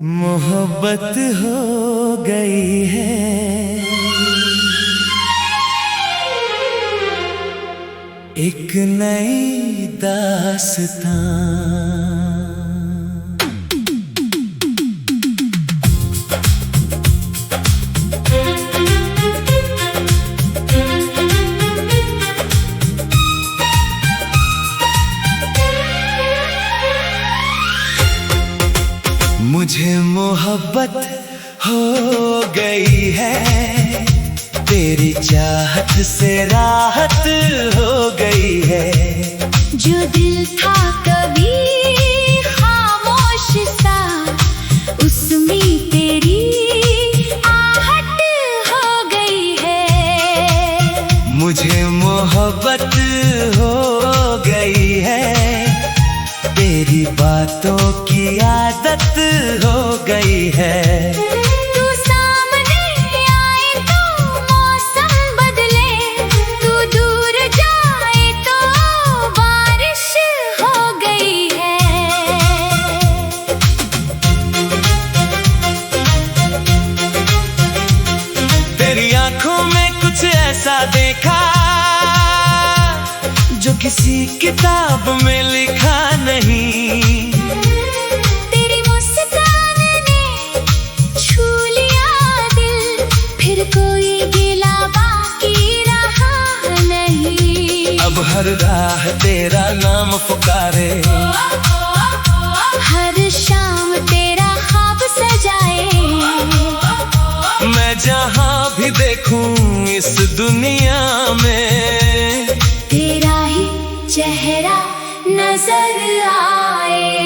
मोहब्बत हो गई है, एक नई दास्तां। मुझे मोहब्बत हो गई है, तेरी चाहत से राहत हो गई है। जो दिल था कभी खामोश सा, उसमें तेरी आहट हो गई है। मुझे मोहब्बत हो गई है, तेरी बातों की आदत हो गई है। तू सामने आए तो मौसम बदले, तू दूर जाए तो बारिश हो गई है। तेरी आंखों में कुछ ऐसा देखा जो किसी किताब में लिखा नहीं। तेरी मुस्कान ने छू लिया दिल, फिर कोई गिला बाकी रहा नहीं। अब हर राह तेरा नाम पुकारे, हर शाम तेरा ख्वाब सजाए। मैं जहां भी देखूं इस दुनिया में, तेरा ही चेहरा नजर आए।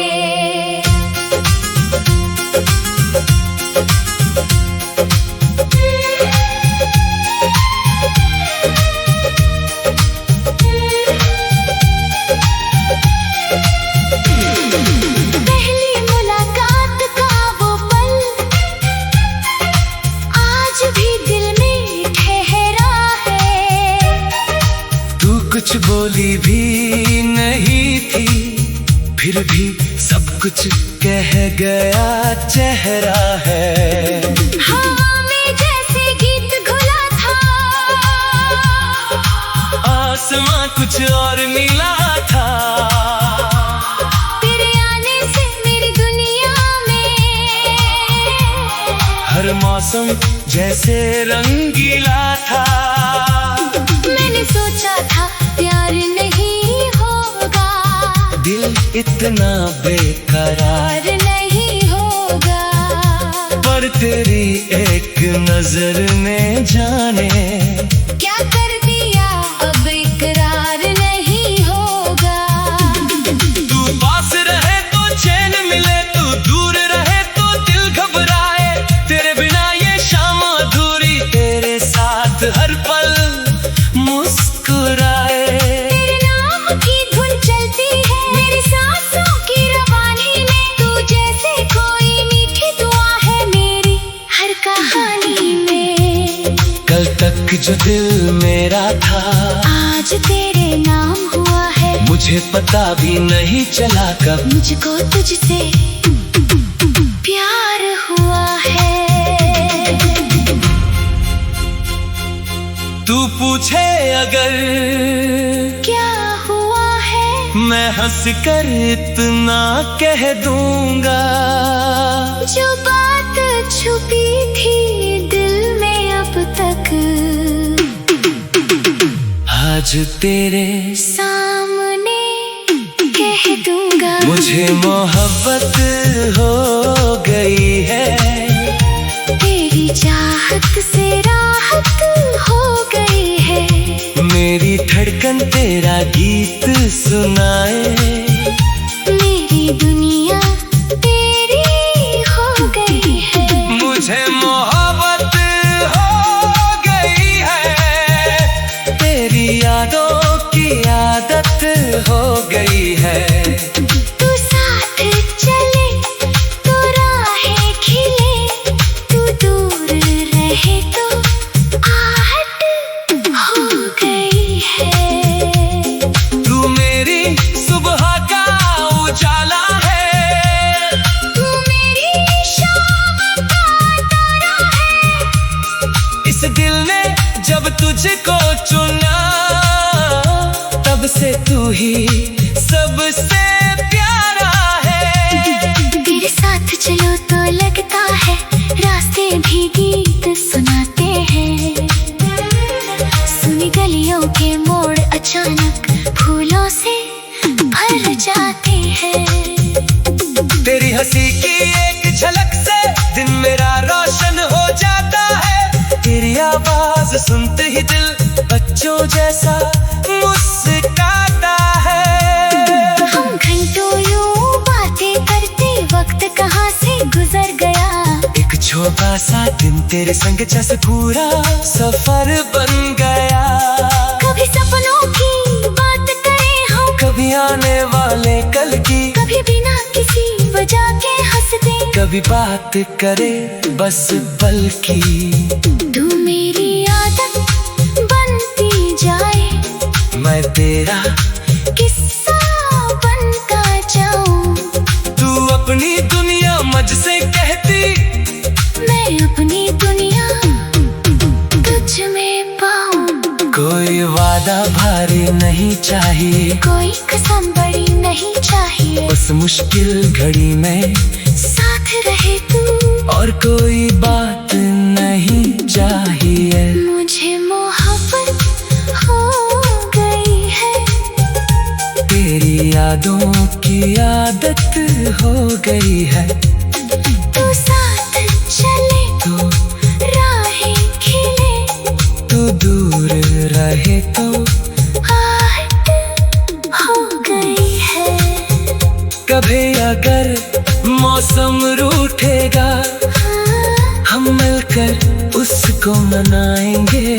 पहली मुलाकात का वो पल आज भी दिल में ठहरा है। तू कुछ बोली भी नहीं थी, फिर भी सब कुछ कह गया चेहरा है। हवा में जैसे गीत घुला था, आसमां कुछ और नीला था। तेरे आने से मेरी दुनिया में हर मौसम जैसे रंगीला था। मैंने सोचा था प्यार नहीं होगा, दिल इतना बेकरार, प्यार नहीं होगा। पर तेरी एक नजर ने जाने क्या कर दिया, अब इकरार नहीं होगा। तू पास रहे तो चैन मिले, तू दूर रहे तो दिल घबराए। तेरे बिना ये शाम अधूरी, तेरे साथ हर पल मुस्कुराए। तेरे नाम की धुन चलती है मेरी सांसों की रवानी में, तू जैसे कोई मीठी दुआ है मेरी हर कहानी में। कल तक जो दिल मेरा था, आज तेरे नाम हुआ है। मुझे पता भी नहीं चला कब मुझको तुझसे प्यार हुआ है। तू पूछे अगर क्या हुआ है, मैं हंस कर इतना कह दूंगा। जो बात छुपी थी दिल में अब तक, आज तेरे सामने कह दूंगा। मुझे मोहब्बत हो गई है, तेरी चाहत से राहत हो गई है। मेरी धड़कन तेरा गीत सुनाए। मेरी दुनिया तेरी हो गई है। मुझे मोहब्बत हो गई है, तेरी यादों की आदत हो गई है। तू साथ चले तो राहें खिले, तू दूर रहे तो आहट हो गई है। तू मेरी मुझको चुना, तब से तू ही सबसे प्यारा है। तेरे साथ चलो तो लगता है रास्ते भी गीत सुनाते हैं। सुनी गलियों के मोड़ अचानक फूलों से भर जाते हैं। तेरी हंसी की एक झलक से दिन मेरा रोशन हो जाता है। तेरी आवाज सुनते ही दिल बच्चों जैसा मुस्कुराता है। हम घंटों यूं बातें करते वक्त कहाँ से गुजर गया। एक छोटा सा दिन तेरे संग जैसे पूरा सफर बन गया। कभी सपनों की बात करें हम, कभी आने वाले कल की, कभी बिना किसी वजह के हंस दे, कभी बात करे बस पल की। तू मेरी आदत बनती जाए, मैं तेरा किस्सा बनता जाऊं। तू अपनी दुनिया मुझसे कहती, मैं अपनी दुनिया तुझ में पाऊं। कोई वादा भारी नहीं चाहिए, कोई कसम बड़ी नहीं चाहिए। उस मुश्किल घड़ी में साथ रहे तू, और कोई बात नहीं चाहिए। मुझे मोहब्बत हो गई है। तेरी यादों की आदत हो गई है। तू साथ चले तो राहें खिले, तू दूर रहे तो आहट हो गई है। कभी अगर मौसम रूठेगा, हम मिलकर उसको मनाएंगे।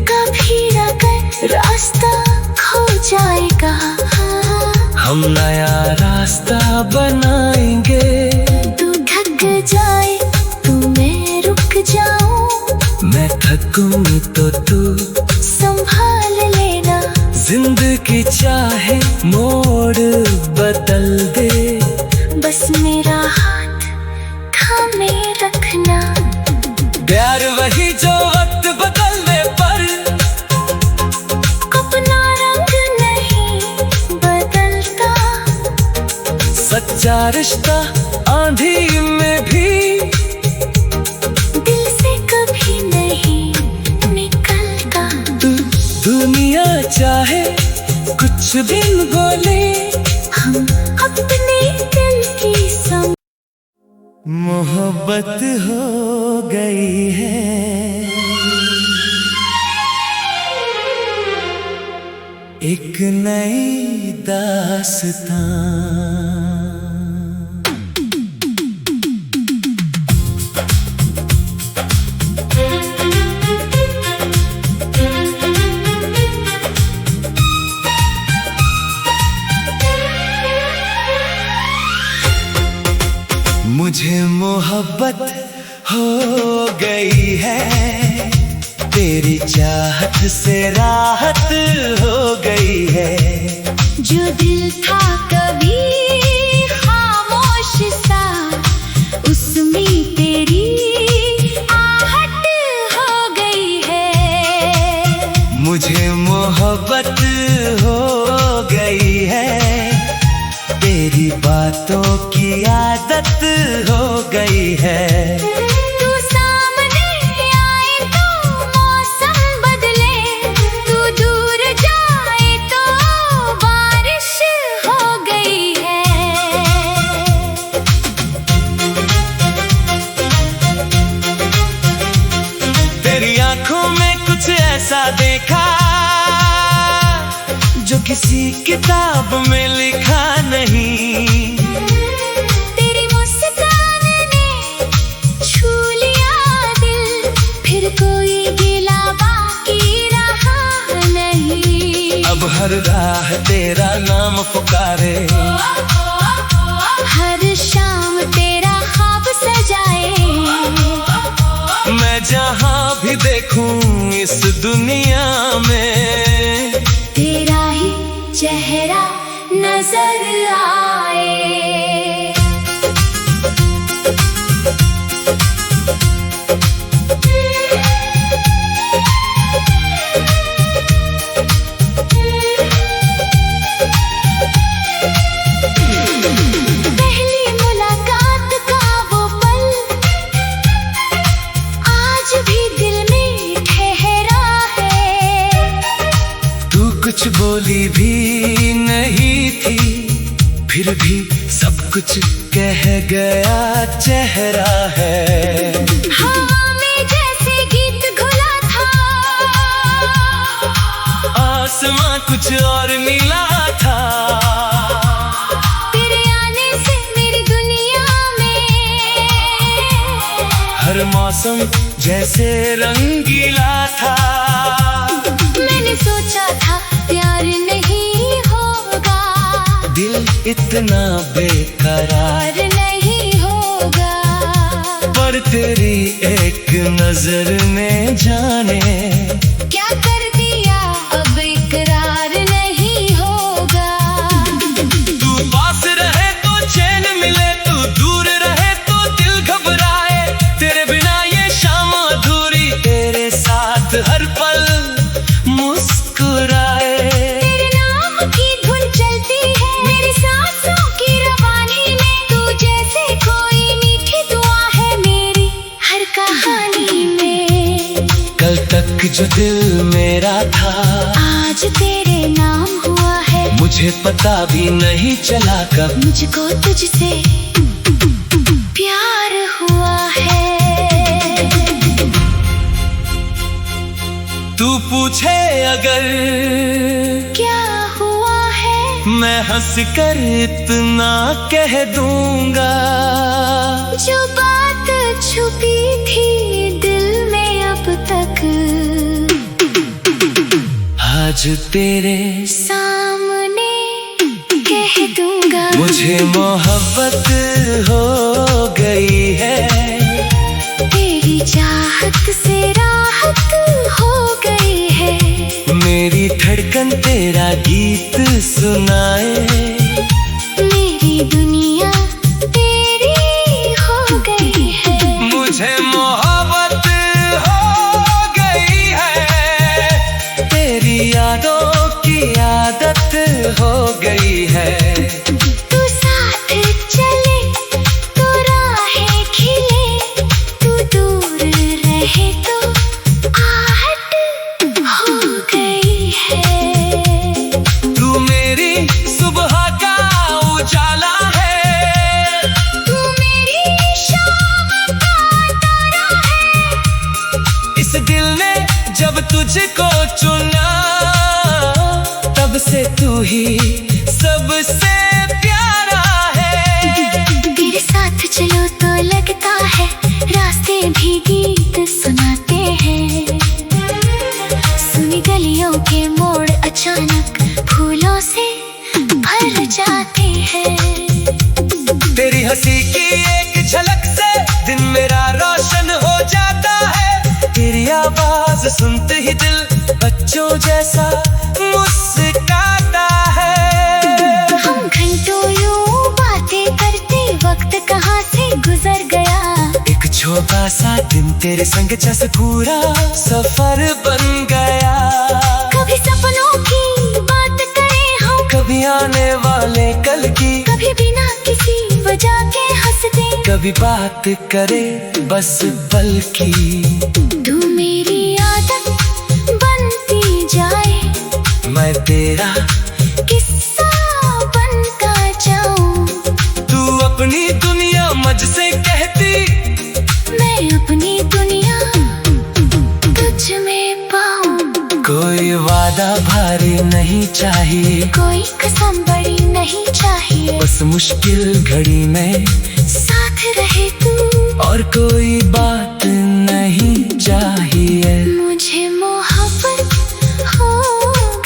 कभी अगर रास्ता खो जाएगा, हम नया रास्ता बनाएंगे। तू थक जाए तो मैं रुक जाऊं, मैं थकूं तो तू संभाल लेना। जिंदगी चाहे मोड़ बदल दे, बस मेरा हाथ थामे रखना। प्यार वही जो वक्त बदलने पर, अपना रंग नहीं बदलता। सच्चा रिश्ता आंधी में भी दिल से कभी नहीं निकलता। दुनिया चाहे कुछ दिन बोले, हम अपने दिल की सम मोहब्बत हो गई है। एक नई दास्तां। मुझे मोहब्बत हो गई है। तेरी चाहत से राहत हो गई है। जो दिल था कभी खामोश सा, उसमें तेरी आहट हो गई है। मुझे मोहब्बत हो गई है। तेरी बातों की आदत हो गई है। तू सामने आए तो मौसम बदले, तू दूर जाए तो बारिश हो गई है। तेरी आंखों में कुछ ऐसा देखा जो किसी किताब में लिखा नहीं। तेरी मुस्कान ने छू लिया दिल, फिर कोई गिला बाकी रहा नहीं। अब हर राह तेरा नाम पुकारे, हर शाम तेरा ख्वाब सजाए। मैं जहाँ भी देखूं इस दुनिया में, तेरा ही चेहरा नजर आए। कुछ कह गया चेहरा है। हवा में जैसे गीत घुला था, आसमां कुछ और नीला था। तेरे आने से मेरी दुनिया में हर मौसम जैसे रंगीला था। मैंने सोचा था प्यार नहीं होगा, दिल इतना बेकरार प्यार नहीं होगा। पर तेरी एक नजर ने जाने क्या कर दिया, अब इकरार नहीं होगा। तू पास रहे तो चैन मिले, तू दूर रहे तो दिल घबराए। तेरे बिना ये शाम अधूरी, तेरे साथ हर पल मुस्कुराए। तेरे नाम की धुन चलती है मेरी सांसों की रवानी में, तू जैसे कोई मीठी दुआ है मेरी हर कहानी में। कल तक जो दिल मेरा था, आज तेरे नाम हुआ है। मुझे पता भी नहीं चला कब मुझको तुझसे प्यार हुआ है। तू पूछे अगर क्या हुआ है, मैं हंस कर इतना कह दूंगा। जो बात छुपी थी दिल में अब तक, आज तेरे सामने कह दूंगा। मुझे मोहब्बत हो गई है, तेरी चाहत से राहत हो गई है। मेरी धड़कन तेरा गीत सुनाए। मेरी दुनिया तेरी हो गई है। मुझे मोहब्बत हो गई है, तेरी यादों की आदत हो गई है। तू साथ चले तो राहें खिले, तू दूर रहे तो आहट हो गई है। तू मेरी सुबह का उजाला है, तू मेरी शाम का तारा है। इस दिल ने जब तुझको चुना, तब से तू ही सबसे प्यारा है। तेरे साथ चलो तो लगता है रास्ते भी गीत सुनाते हैं। सुनी गलियों के मोड़ अचानक फूलों से भर जाते हैं। तेरी हंसी की एक झलक से दिन मेरा रोशन हो जाता है। तेरी आवाज सुनते ही दिल बच्चों जैसा मुस्कुराता है। हम घंटों यूं बातें करते, वक्त कहाँ से गुजर गया। एक छोटा सा दिन तेरे संग जैसे पूरा सफर बन गया। कभी सपनों की बात करें हम, कभी आने वाले कल की, कभी बिना किसी वजह के हंसते। कभी बात करे बस पल की। तू मेरी आदत बनती जाए, मैं तेरा किस्सा बनता जाऊं। तू अपनी दुनिया मुझसे कहती, मैं अपनी दुनिया तुझ में पाऊं। कोई वादा भारी नहीं चाहिए, कोई कसम बड़ी नहीं चाहिए। बस मुश्किल घड़ी में साथ रहे तू, और कोई बात नहीं चाहिए। मुझे मोहब्बत हो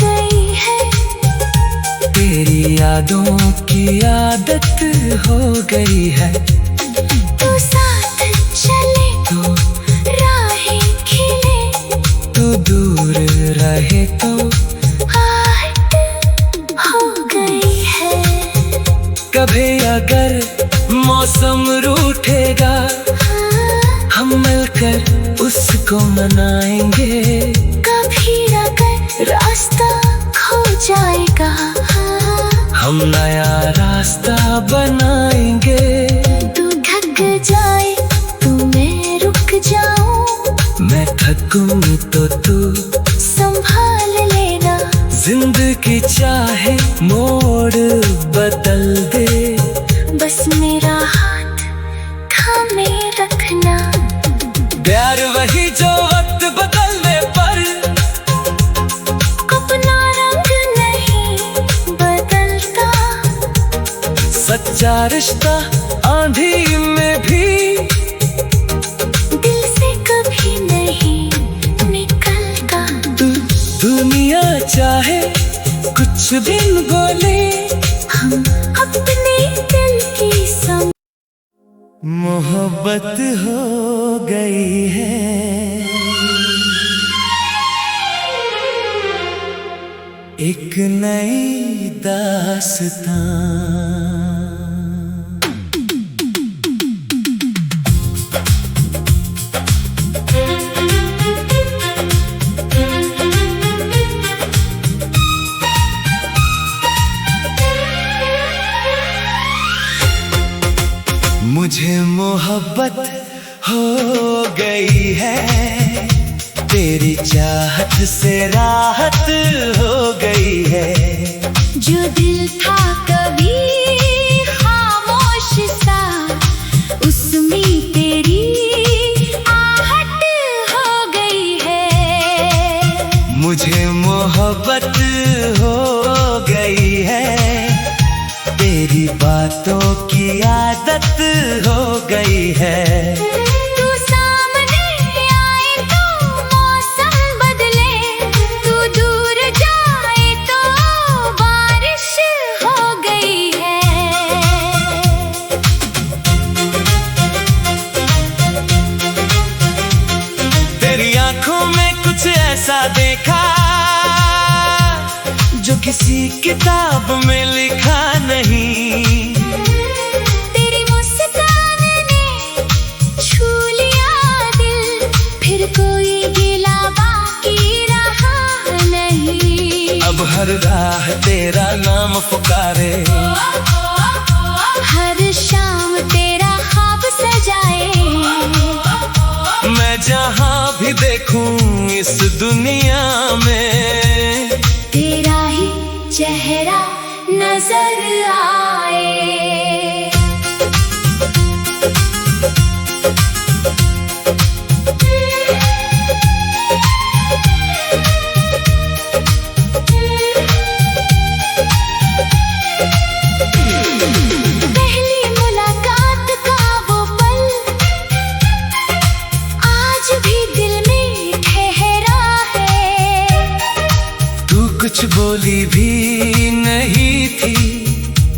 गई है। तेरी यादों की आदत हो गई है। तू साथ चले तो राहें खिले, तू दूर रहे तो आहट हो गई है। कभी अगर मौसम रूठेगा, हम मिलकर उसको मनाएंगे। कभी अगर रास्ता खो जाएगा, हम नया रास्ता बनाएंगे। तू थक जाए तो मैं रुक जाऊं। मैं थकूं तो तू संभाल लेना। जिंदगी चाहे मोड़ बदल दे, बस प्यार वही जो वक्त बदलने पर अपना रंग नहीं बदलता। सच्चा रिश्ता आंधी में भी दिल से कभी नहीं निकलता। दुनिया चाहे कुछ भी बोले, हम अपने दिल की मोहब्बत हो गई है एक नई दास्तां। मुझे मोहब्बत हो गई है तेरी चाहत से, राहत हो गई है। जो दिल था कभी खामोश सा, उसमें तेरी आहट हो गई है। मुझे मोहब्बत हो गई है तेरी बातों की आदत हो गई है। तू सामने आए तो मौसम बदले, तू दूर जाए तो बारिश हो गई है। तेरी आंखों में कुछ ऐसा देखा जो किसी किताब में लिखा नहीं। तेरी मुस्कान ने छू लिया दिल, फिर कोई गिला बाकी रहा नहीं। अब हर राह तेरा नाम पुकारे, हर शाम तेरा ख्वाब सजाए। मैं जहाँ भी देखूं इस दुनिया में तेरा ही चेहरा नजर आए। पहली मुलाकात का वो पल आज भी दिल में ठहरा है। तू कुछ बोली भी नहीं थी,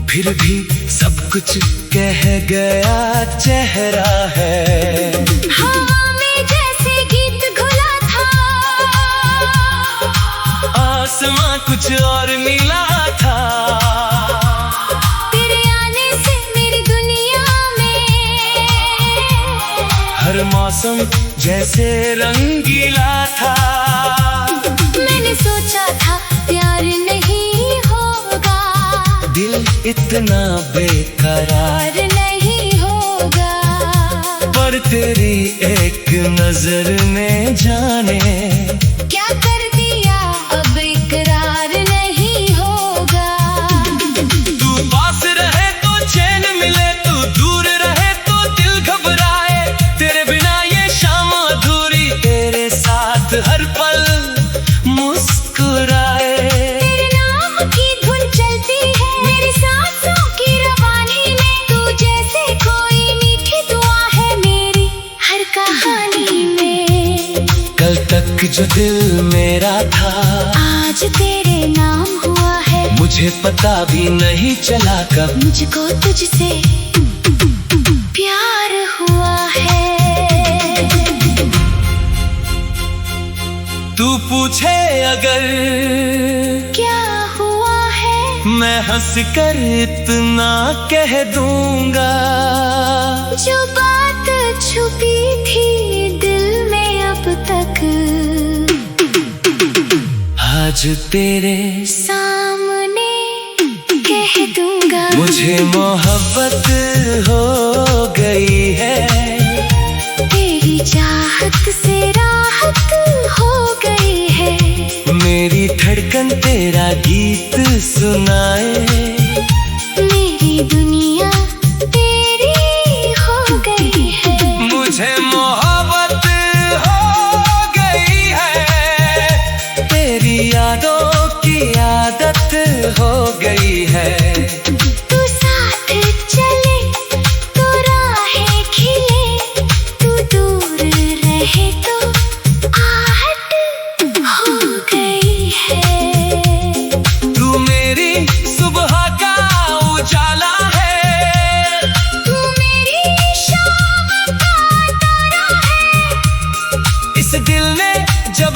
फिर भी सब कुछ कह गया चेहरा है। हवा में जैसे गीत घुला था, आसमां कुछ और नीला था। तेरे आने से मेरी दुनिया में हर मौसम जैसे रंगीला था। मैंने सोचा था प्यार नहीं होगा, दिल इतना बेकरार प्यार नहीं होगा। पर तेरी एक नजर ने जाने क्या कर दिया, अब इकरार नहीं होगा। तू पास रहे तो चैन मिले, तू दूर रहे तो दिल घबराए। तेरे बिना ये शाम अधूरी, तेरे साथ हर पल मुस्कुराए। तेरे नाम की धुन चलती है मेरी सांसों की रवानी में, तू जैसे कोई मीठी दुआ है मेरी हर कहानी में। कल तक जो दिल मेरा था आज तेरे नाम हुआ है। मुझे पता भी नहीं चला कब मुझको तुझसे प्यार हुआ है। तू पूछे अगर क्या हुआ है, मैं हंस कर इतना कह दूंगा। जो बात छुपी थी दिल में अब तक, आज तेरे सामने कह दूंगा। मुझे मोहब्बत हो गई है तेरी चाहत से, राहत हो गई है। मेरी धड़कन तेरा गीत सुनाए। मेरी दुनिया तेरी हो गई है। मुझे मोहब्बत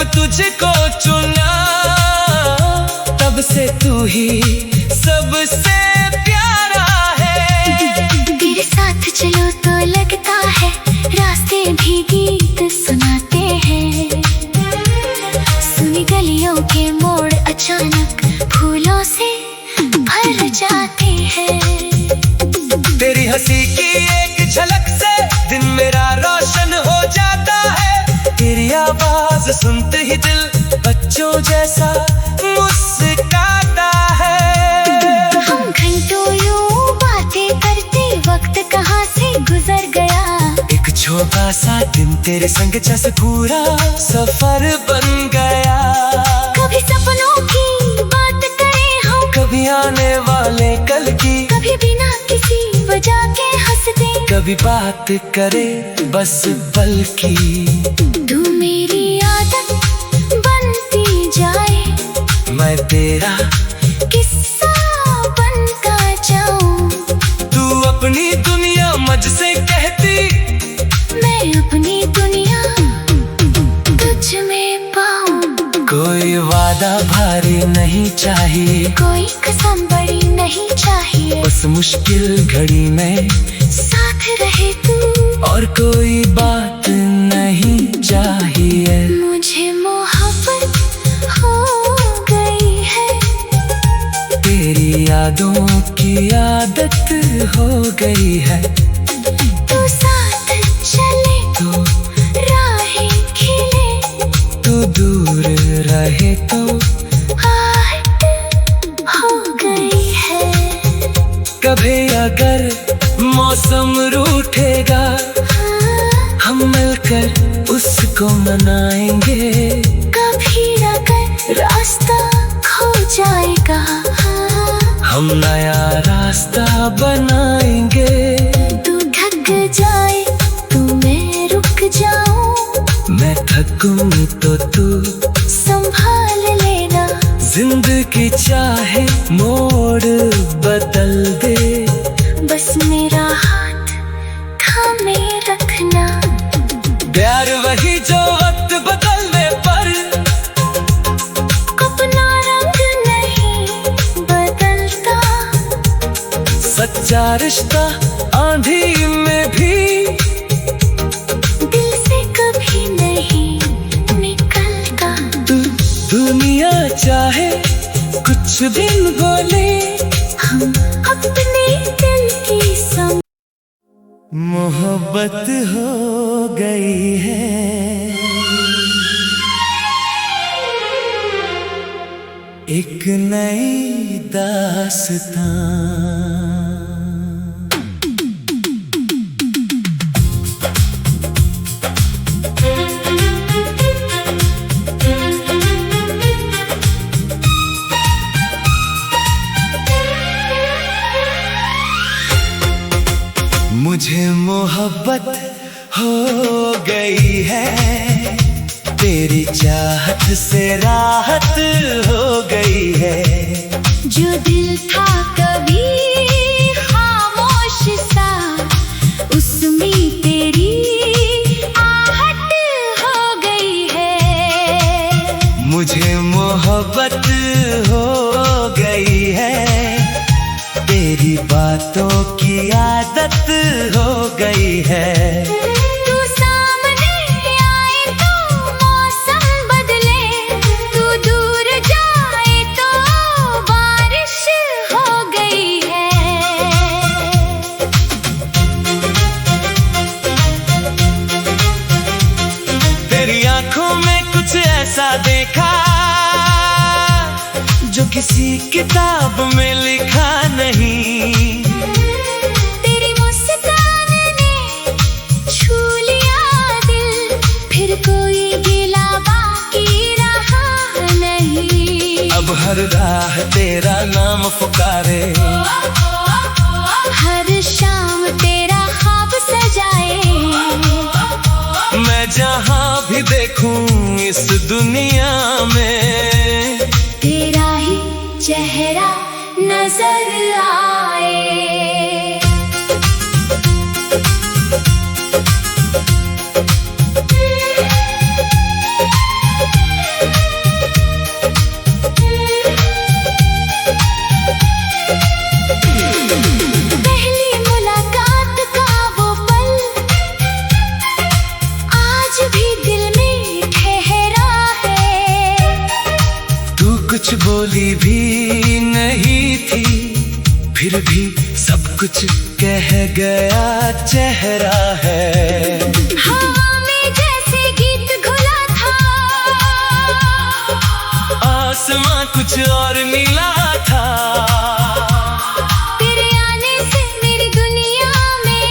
जब तुझको चुना, तब से तू ही सबसे प्यारा है। तेरे साथ चलो तो लगता है रास्ते भी गीत सुनाते हैं। सुनी गलियों के मोड़ अचानक फूलों से भर जाते हैं। तेरी हंसी की एक झलक से दिन मेरा रोशन हो जाता है। तेरी आवाज सुनते ही दिल बच्चों जैसा मुस्कुराता है। हम घंटों यूं बातें करते, वक्त कहाँ से गुजर गया। एक छोटा सा दिन तेरे संग जैसे पूरा सफर बन गया। कभी सपनों की बात करें हम, कभी आने वाले कल की, कभी बिना किसी वजह के हंसते, कभी बात करे बस पल की। तू मेरी आदत बनती जाए, मैं तेरा किस्सा बनता जाऊं। तू अपनी दुनिया मुझसे कहती, मैं अपनी दुनिया तुझ में पाऊं। कोई वादा भारी नहीं चाहिए, कोई कसम बड़ी नहीं चाहिए, बस मुश्किल घड़ी में साथ रहे तू। और कोई बात नहीं चाहिए। मुझे मोहब्बत हो गई है, तेरी यादों की आदत हो गई है। तू साथ चले तो राहें खिले, तू दूर रहे तो आहट हो गई है। कभी अगर मौसम रूठेगा, हाँ, हम मिलकर उसको मनाएंगे। कभी अगर रास्ता खो जाएगा, हाँ, हम नया रास्ता बनाएंगे। तू थक जाए तो मैं रुक जाऊं, मैं थकूं तो तू संभाल लेना। जिंदगी चाहे मोड़ बदल दे, बस मेरा हाथ थामे रखना। प्यार वही जो वक्त बदलने पर अपना रंग नहीं बदलता। सच्चा रिश्ता आंधी में भी दिल से कभी नहीं निकलता। दुनिया चाहे कुछ दिन बोले, हम अपने दिल की सम मोहब्बत हो गई है। एक नई दास्तां। मुझे मोहब्बत हो गई है, तेरी चाहत से राहत हो गई है। जो दिल था कभी खामोश सा, उसमें तेरी आहट हो गई है। मुझे मोहब्बत हो गई है, तेरी बातों की आदत हो गई है। तू सामने आए तो मौसम बदले, तू दूर जाए तो बारिश हो गई है। तेरी आंखों में कुछ ऐसा देखा जो किसी किताब में लिखा नहीं। तेरी मुस्कान ने छू लिया दिल, फिर कोई गिला बाकी रहा नहीं। अब हर राह तेरा नाम पुकारे, हर शाम तेरा ख्वाब सजाए। मैं जहाँ भी देखूं इस दुनिया में, तेरा ही चेहरा नजर आए। कुछ कह गया चेहरा है। हवा में जैसे गीत घुला था, आसमां कुछ और नीला था। तेरे आने से मेरी दुनिया में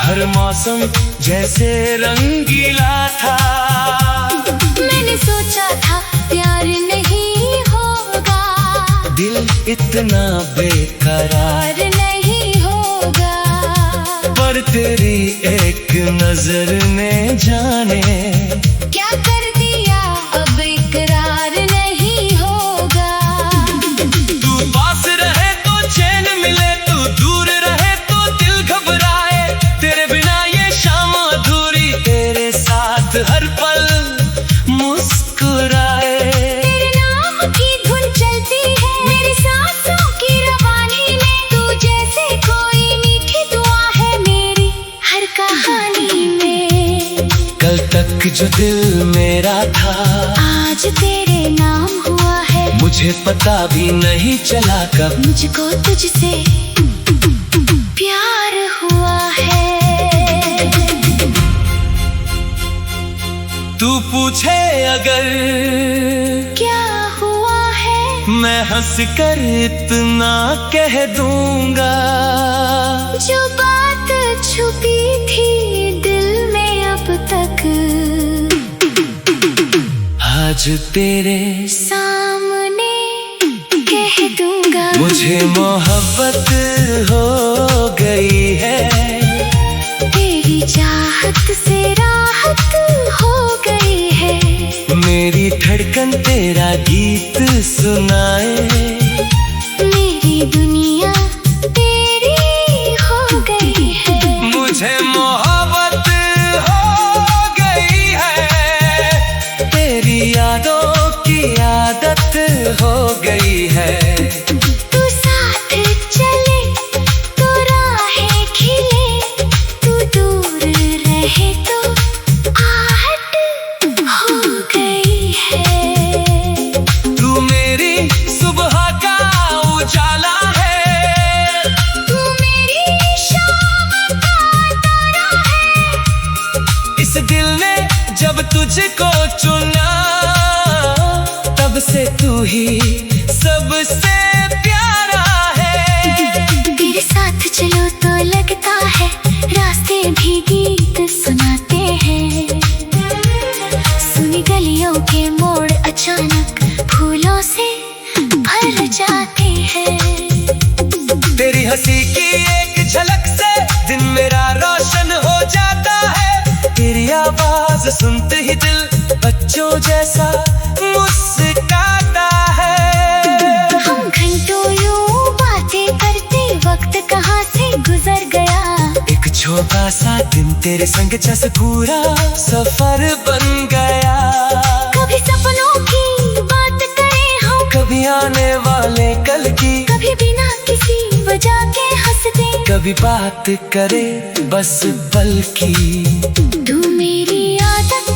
हर मौसम जैसे रंगीला था। मैंने सोचा था प्यार नहीं होगा, दिल इतना बेकरार प्यार नहीं होगा। पर तेरी एक नजर ने जाने क्या कर दिया, अब इकरार नहीं होगा। तू पास रहे तो चैन मिले, तू दूर रहे तो दिल घबराए। तेरे बिना ये शाम अधूरी, तेरे साथ हर पल मुस्कुराए। तेरे नाम की धुन चलती है मेरी सांसों की रवानी में। तू जैसे कोई मीठी दुआ है मेरी हर कहानी में। कल तक जो दिल मेरा था, आज तेरे नाम हुआ है। मुझे पता भी नहीं चला कब मुझको तुझसे प्यार हुआ है। तू पूछे अगर क्या हुआ है, मैं हंस कर इतना कह दूंगा। जो बात छुपी थी दिल में अब तक, आज तेरे सामने कह दूंगा। मुझे मोहब्बत हो गई है, तेरी चाहत से राहत हो गई है। मेरी धड़कन तेरा गीत सुनाए। मेरी दुनिया तेरी हो गई है। मुझे मोहब्बत हो गई है, तेरी यादों की आदत हो गई है। तू साथ चले तो राहें खिले, तू दूर रहे तो आहट हो गई है। तू मेरी सुबह का उजाला है, तू मेरी शाम का तारा है। इस दिल ने जब तुझको चुना, तब से तू ही सबसे प्यारा है। तेरे साथ चलो तो लगता है रास्ते भी गीत सुनाते हैं। सुनी गलियों के मोड़ अचानक फूलों से भर जाते हैं। तेरी हंसी की एक झलक से दिन मेरा रोशन हो जाता है। तेरी आवाज सुनते ही दिल बच्चों जैसा मुस्कुराता है। हम घंटों यूं बातें करते, वक्त कहाँ से गुजर गया। एक छोटा सा दिन तेरे संग जैसे पूरा सफर बन गया। कभी सपनों की बात करें हम, कभी आने वाले कल की, कभी बिना किसी वजह के हंस दे। कभी बात करे बस पल की। तू मेरी आदत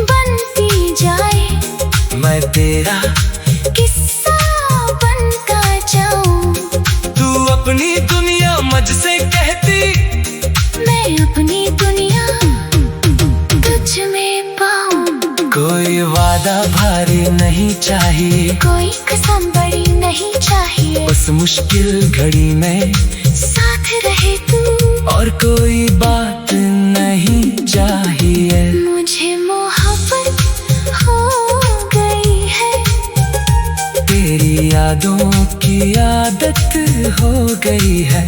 बनती जाए, मैं तेरा किस्सा बनता जाऊं। तू अपनी दुनिया मुझसे कहती, मैं अपनी दुनिया तुझ में पाऊं। कोई वादा भारी नहीं चाहिए, कोई कसम बड़ी नहीं चाहिए। उस मुश्किल घड़ी में साथ रहे तू, और कोई बात नहीं चाहिए। मुझे मोहब्बत हो गई है। तेरी यादों की आदत हो गई है।